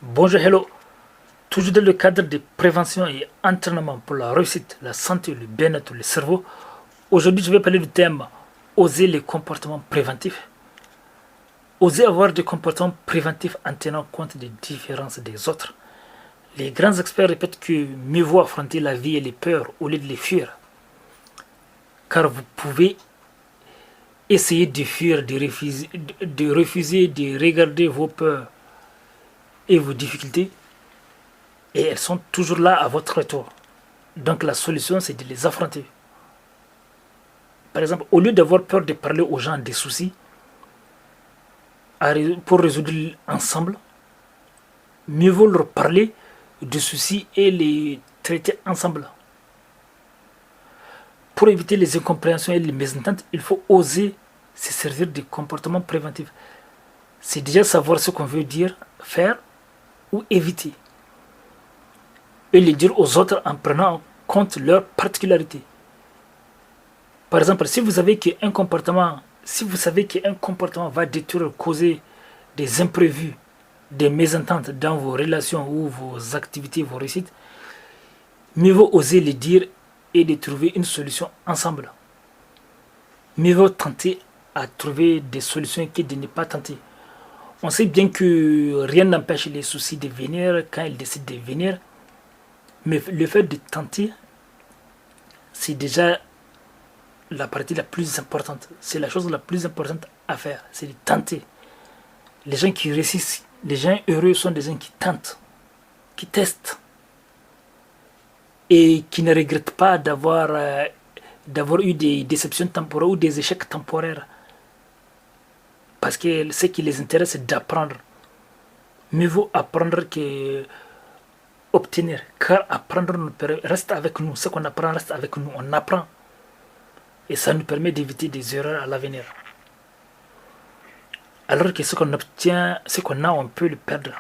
Bonjour, hello. Toujours dans le cadre de prévention et entraînement pour la réussite, la santé, le bien-être, le cerveau, aujourd'hui je vais parler du thème oser les comportements préventifs. Oser avoir des comportements préventifs en tenant compte des différences des autres. Les grands experts répètent que mieux vaut affronter la vie et les peurs au lieu de les fuir. Car vous pouvez essayer de fuir, de refuser de regarder vos peurs et vos difficultés, et elles sont toujours là à votre retour. Donc la solution, c'est de les affronter. Par exemple, au lieu d'avoir peur de parler aux gens des soucis, pour résoudre ensemble, mieux vaut leur parler des soucis et les traiter ensemble. Pour éviter les incompréhensions et les mésententes, il faut oser se servir des comportements préventifs. C'est déjà savoir ce qu'on veut dire, faire ou éviter. Et les dire aux autres en prenant en compte leurs particularités. Par exemple, si vous savez qu'un comportement va détruire, causer des imprévus, des mésententes dans vos relations ou vos activités, vos réussites, mieux vaut oser les dire et de trouver une solution ensemble. Mieux vaut tenter à trouver des solutions que de ne pas tenter. On sait bien que rien n'empêche les soucis de venir quand ils décident de venir, mais le fait de tenter, c'est déjà la partie la plus importante. C'est la chose la plus importante à faire, c'est de tenter. Les gens qui réussissent, les gens heureux sont des gens qui tentent, qui testent et qui ne regrettent pas d'avoir eu des déceptions temporaires ou des échecs temporaires. Parce que ce qui les intéresse, c'est d'apprendre. Mieux vaut apprendre que obtenir. Car apprendre reste avec nous. Ce qu'on apprend reste avec nous. On apprend. Et ça nous permet d'éviter des erreurs à l'avenir. Alors que ce qu'on obtient, ce qu'on a, on peut le perdre.